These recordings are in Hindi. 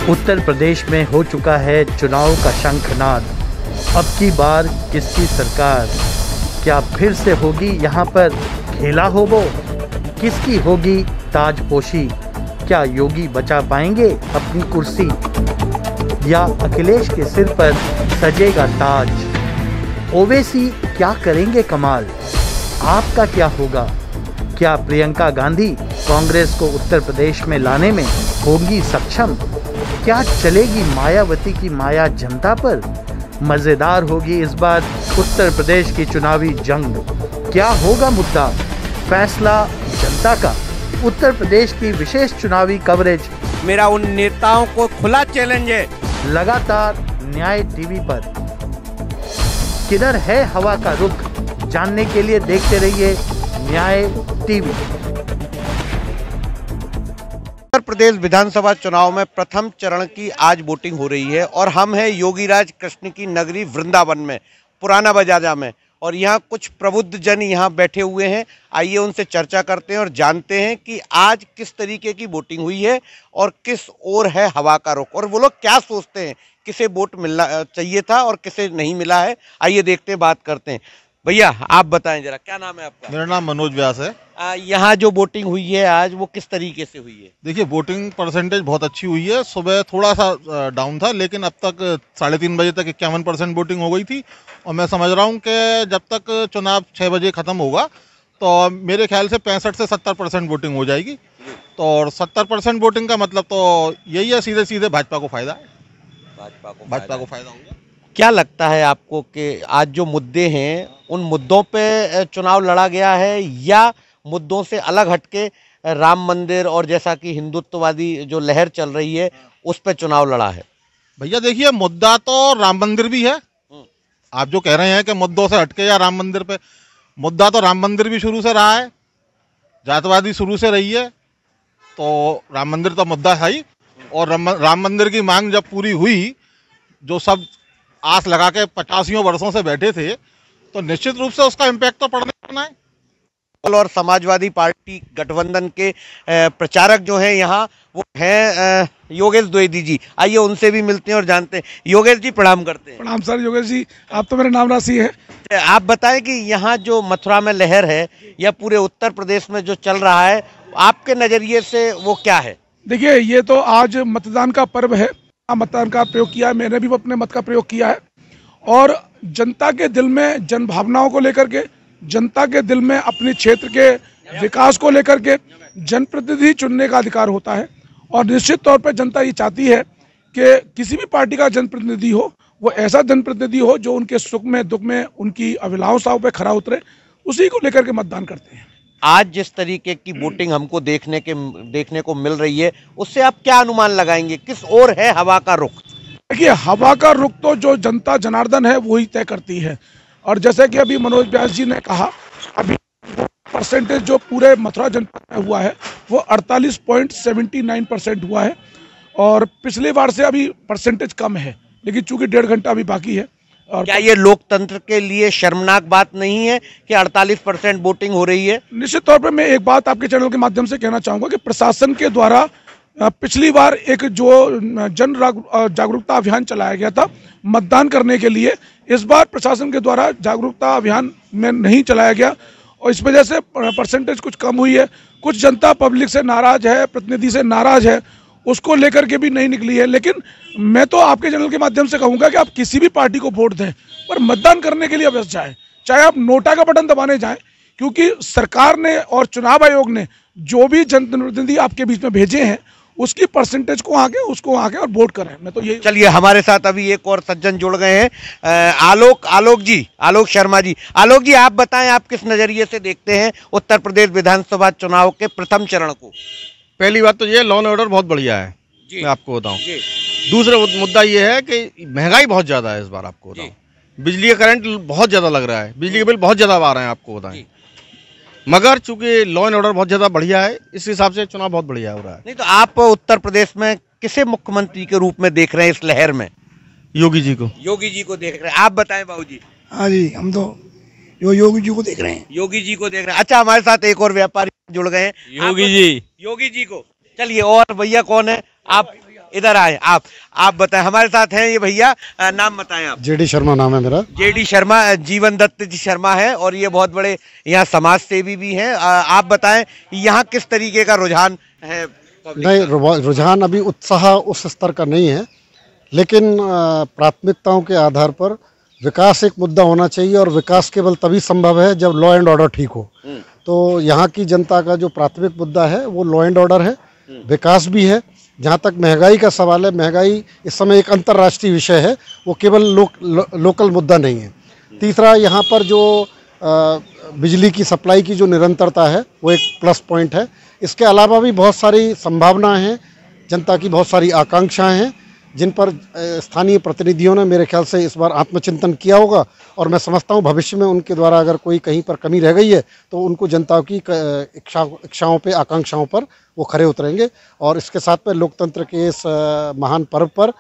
उत्तर प्रदेश में हो चुका है चुनाव का शंखनाद। अब की बार किसकी सरकार? क्या फिर से होगी यहाँ पर खेला होबो? किसकी होगी ताजपोशी? क्या योगी बचा पाएंगे अपनी कुर्सी या अखिलेश के सिर पर सजेगा ताज? ओवैसी क्या करेंगे कमाल? आपका क्या होगा? क्या प्रियंका गांधी कांग्रेस को उत्तर प्रदेश में लाने में होंगी सक्षम? क्या चलेगी मायावती की माया जनता पर? मजेदार होगी इस बार उत्तर प्रदेश की चुनावी जंग। क्या होगा मुद्दा? फैसला जनता का। उत्तर प्रदेश की विशेष चुनावी कवरेज। मेरा उन नेताओं को खुला चैलेंज है, लगातार न्याय टीवी पर। किधर है हवा का रुख? जानने के लिए देखते रहिए न्याय टीवी। उत्तर प्रदेश विधानसभा चुनाव में प्रथम चरण की आज वोटिंग हो रही है और हम हैं योगीराज कृष्ण की नगरी वृंदावन में, पुराना बाजार में, और यहाँ कुछ प्रबुद्ध जन यहाँ बैठे हुए हैं। आइए उनसे चर्चा करते हैं और जानते हैं कि आज किस तरीके की वोटिंग हुई है और किस ओर है हवा का रुख, और वो लोग क्या सोचते हैं, किसे वोट मिलना चाहिए था और किसे नहीं मिला है। आइए देखते हैं, बात करते हैं। भैया आप बताएं जरा, क्या नाम है आपका? मेरा नाम मनोज व्यास है। यहाँ जो वोटिंग हुई है आज, वो किस तरीके से हुई है? देखिए, वोटिंग परसेंटेज बहुत अच्छी हुई है। सुबह थोड़ा सा डाउन था, लेकिन अब तक 3:30 बजे तक 51% वोटिंग हो गई थी। और मैं समझ रहा हूँ कि जब तक चुनाव 6 बजे ख़त्म होगा तो मेरे ख्याल से 65 से 70% वोटिंग हो जाएगी। तो और 70% वोटिंग का मतलब तो यही है, सीधे सीधे भाजपा को फायदा है। भाजपा को फायदा होगा। क्या लगता है आपको कि आज जो मुद्दे हैं उन मुद्दों पे चुनाव लड़ा गया है, या मुद्दों से अलग हटके राम मंदिर और जैसा कि हिंदुत्ववादी जो लहर चल रही है उस पे चुनाव लड़ा है? भैया देखिए, मुद्दा तो राम मंदिर भी है। आप जो कह रहे हैं कि मुद्दों से हटके या राम मंदिर पे, मुद्दा तो राम मंदिर भी शुरू से रहा है, जातवादी शुरू से रही है, तो राम मंदिर तो मुद्दा है ही। और राम मंदिर की मांग जब पूरी हुई, जो सब आस लगा के 85 वर्षों से बैठे थे, तो निश्चित रूप से उसका इम्पैक्ट तो पड़ना है। और समाजवादी पार्टी गठबंधन के प्रचारक जो हैं यहाँ, वो हैं योगेश द्विवेदी जी। आइए उनसे भी मिलते हैं और जानते हैं। योगेश जी प्रणाम करते हैं। प्रणाम सर। योगेश जी, आप तो मेरे नाम राशि है। आप बताएं कि यहाँ जो मथुरा में लहर है या पूरे उत्तर प्रदेश में जो चल रहा है, आपके नजरिए से वो क्या है? देखिए, ये तो आज मतदान का पर्व है। मतदान का प्रयोग किया है, मैंने भी अपने मत का प्रयोग किया है। और जनता के दिल में जन भावनाओं को लेकर के, जनता के दिल में अपने क्षेत्र के विकास को लेकर के जनप्रतिनिधि चुनने का अधिकार होता है। और निश्चित तौर पर जनता ये चाहती है कि किसी भी पार्टी का जनप्रतिनिधि हो, वो ऐसा जनप्रतिनिधि हो जो उनके सुख में दुख में उनकी अभिलाषाओं पर खरा उतरे, उसी को लेकर के मतदान करते हैं। आज जिस तरीके की वोटिंग हमको देखने को मिल रही है, उससे आप क्या अनुमान लगाएंगे, किस ओर है हवा का रुख? देखिए, हवा का रुख तो जो जनता जनार्दन है वही तय करती है। और जैसे कि अभी मनोज व्यास जी ने कहा, अभी परसेंटेज जो पूरे मथुरा जनपद में हुआ है वो 48.79% हुआ है। और पिछली बार से अभी परसेंटेज कम है, लेकिन चूंकि 1.5 घंटा अभी बाकी है। और क्या ये लोकतंत्र के लिए शर्मनाक बात नहीं है कि 48% वोटिंग हो रही है? निश्चित तौर पर मैं एक बात आपके चैनल के माध्यम से कहना चाहूंगा कि प्रशासन के द्वारा पिछली बार एक जो जन जागरूकता अभियान चलाया गया था मतदान करने के लिए, इस बार प्रशासन के द्वारा जागरूकता अभियान में नहीं चलाया गया और इस वजह से परसेंटेज कुछ कम हुई है। कुछ जनता पब्लिक से नाराज है, प्रतिनिधि से नाराज है, उसको लेकर के भी नहीं निकली है। लेकिन मैं तो आपके चैनल के माध्यम से कहूंगा कि आप किसी भी पार्टी को वोट दें, पर मतदान करने के लिए अवश्य जाएं, चाहे आप नोटा का बटन दबाने जाएं, क्योंकि सरकार ने और चुनाव आयोग ने जो भी जनप्रतिनिधि आपके बीच में भेजे हैं उसकी परसेंटेज को उसको आके और वोट करें। मैं तो ये। चलिए, हमारे साथ अभी एक और सज्जन जुड़ गए हैं, आलोक शर्मा जी। आलोक जी, आप बताएं, आप किस नजरिए से देखते हैं उत्तर प्रदेश विधानसभा चुनाव के प्रथम चरण को? पहली बात तो ये, लॉ एंड ऑर्डर बहुत बढ़िया है, मैं आपको बताऊं। दूसरा मुद्दा ये है कि महंगाई बहुत ज्यादा है इस बार, आपको बताऊं। बिजली का करंट बहुत ज्यादा लग रहा है, बिजली के बिल बहुत ज्यादा आ रहे हैं, आपको बताएं। मगर चूंकि लॉ एंड ऑर्डर बहुत ज्यादा बढ़िया है, इस हिसाब से चुनाव बहुत बढ़िया हो रहा है। नहीं तो आप उत्तर प्रदेश में किसे मुख्यमंत्री के रूप में देख रहे हैं इस लहर में? योगी जी को। योगी जी को देख रहे हैं, आप बताएं बाबू जी। हाँ जी, हम तो योगी जी को देख रहे हैं। योगी जी को देख रहे हैं। अच्छा, हमारे साथ एक और व्यापारी जुड़ गए हैं। योगी जी को। चलिए, और भैया कौन है आप? इधर आए आप बताएं। हमारे साथ हैं ये भैया, नाम बताएं आप। जेडी शर्मा नाम है मेरा। जेडी शर्मा, जीवन दत्त जी शर्मा है और ये बहुत बड़े यहाँ समाज सेवी भी हैं। आप बताएं यहाँ किस तरीके का रुझान है? नहीं, रुझान अभी उत्साह उस स्तर का नहीं है, लेकिन प्राथमिकताओं के आधार पर विकास एक मुद्दा होना चाहिए और विकास केवल तभी संभव है जब लॉ एंड ऑर्डर ठीक हो। तो यहाँ की जनता का जो प्राथमिक मुद्दा है वो लॉ एंड ऑर्डर है, विकास भी है। जहाँ तक महंगाई का सवाल है, महंगाई इस समय एक अंतर्राष्ट्रीय विषय है, वो केवल लोकल मुद्दा नहीं है। तीसरा, यहाँ पर जो बिजली की सप्लाई की जो निरंतरता है वो एक प्लस पॉइंट है। इसके अलावा भी बहुत सारी संभावनाएं हैं, जनता की बहुत सारी आकांक्षाएं हैं जिन पर स्थानीय प्रतिनिधियों ने मेरे ख्याल से इस बार आत्मचिंतन किया होगा और मैं समझता हूं भविष्य में उनके द्वारा अगर कोई कहीं पर कमी रह गई है तो उनको जनता की इच्छाओं पे, आकांक्षाओं पर वो खरे उतरेंगे। और इसके साथ में लोकतंत्र के इस महान पर्व पर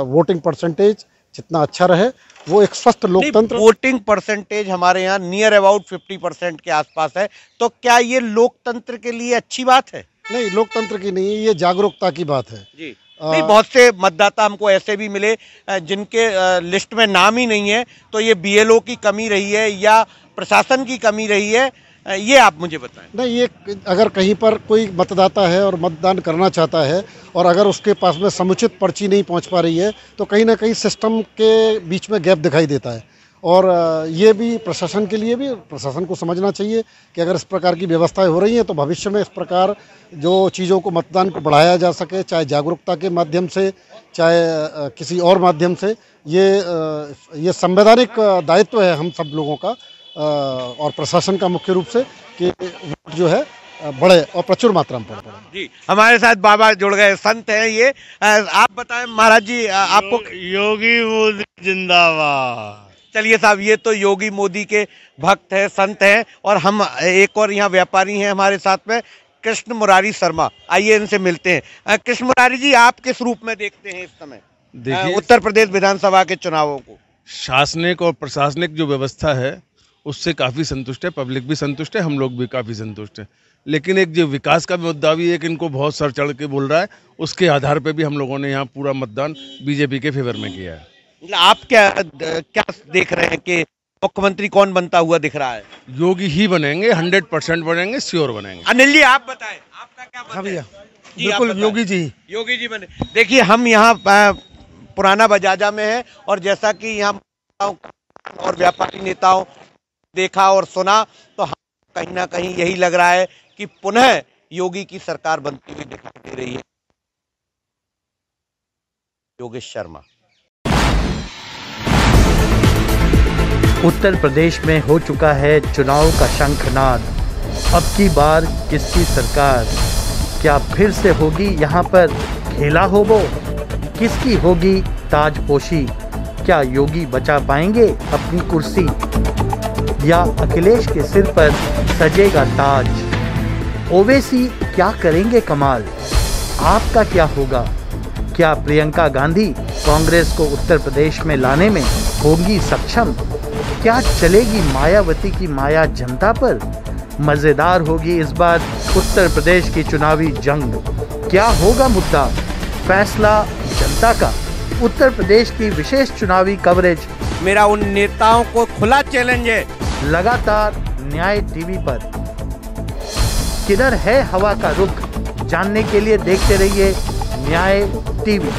वोटिंग परसेंटेज जितना अच्छा रहे, वो एक स्वस्थ लोकतंत्र। वोटिंग परसेंटेज हमारे यहाँ नियर अबाउट 50% के आसपास है, तो क्या ये लोकतंत्र के लिए अच्छी बात है? नहीं, लोकतंत्र की नहीं, ये जागरूकता की बात है जी। नहीं, बहुत से मतदाता हमको ऐसे भी मिले जिनके लिस्ट में नाम ही नहीं है, तो ये बीएलओ की कमी रही है या प्रशासन की कमी रही है, ये आप मुझे बताएं। नहीं, ये अगर कहीं पर कोई मतदाता है और मतदान करना चाहता है और अगर उसके पास में समुचित पर्ची नहीं पहुंच पा रही है तो कहीं ना कहीं सिस्टम के बीच में गैप दिखाई देता है। और ये भी प्रशासन के लिए भी, प्रशासन को समझना चाहिए कि अगर इस प्रकार की व्यवस्थाएं हो रही हैं तो भविष्य में इस प्रकार जो चीज़ों को, मतदान को बढ़ाया जा सके, चाहे जागरूकता के माध्यम से, चाहे किसी और माध्यम से। ये संवैधानिक दायित्व है हम सब लोगों का और प्रशासन का मुख्य रूप से कि वोट जो है बड़े और प्रचुर मात्रा में पड़े। जी, हमारे साथ बाबा जुड़ गए, संत हैं ये। आप बताएं महाराज जी, आपको। योगी मोदी जिंदाबाद। चलिए साहब, ये तो योगी मोदी के भक्त हैं, संत हैं। और हम एक और यहाँ व्यापारी हैं हमारे साथ में, कृष्ण मुरारी शर्मा। आइए इनसे मिलते हैं। कृष्ण मुरारी जी, आप किस रूप में देखते हैं इस समय देखिए, उत्तर प्रदेश विधानसभा के चुनावों को? शासनिक और प्रशासनिक जो व्यवस्था है उससे काफ़ी संतुष्ट है, पब्लिक भी संतुष्ट है, हम लोग भी काफ़ी संतुष्ट हैं। लेकिन एक जो विकास का मुद्दा भी एक इनको बहुत सर चढ़ के बोल रहा है, उसके आधार पे भी हम लोगों ने यहाँ पूरा मतदान बीजेपी के फेवर में किया है। आप क्या देख रहे हैं कि मुख्यमंत्री कौन बनता हुआ दिख रहा है? योगी ही बनेंगे, 100% बनेंगे, श्योर बनेंगे। अनिल जी, आप बताएं, आपका क्या मत है? भैया, जी, बिल्कुल योगी जी। योगी जी बने। देखिए, हम यहाँ पुराना बजाजा में हैं और जैसा कि यहाँ और व्यापारी नेताओं देखा और सुना तो हम कहीं ना कहीं यही लग रहा है कि पुनः योगी की सरकार बनती हुई दिखाई दे रही है। योगेश शर्मा। उत्तर प्रदेश में हो चुका है चुनाव का शंखनाद। अब की बार किसकी सरकार? क्या फिर से होगी यहाँ पर खेला हो वो? किसकी होगी ताजपोशी? क्या योगी बचा पाएंगे अपनी कुर्सी या अखिलेश के सिर पर सजेगा ताज? ओवैसी क्या करेंगे कमाल? आपका क्या होगा? क्या प्रियंका गांधी कांग्रेस को उत्तर प्रदेश में लाने में होंगी सक्षम? क्या चलेगी मायावती की माया जनता पर? मजेदार होगी इस बार उत्तर प्रदेश की चुनावी जंग। क्या होगा मुद्दा? फैसला जनता का। उत्तर प्रदेश की विशेष चुनावी कवरेज मेरा उन नेताओं को खुला चैलेंज है, लगातार न्याय टीवी पर। किधर है हवा का रुख? जानने के लिए देखते रहिए न्याय टीवी।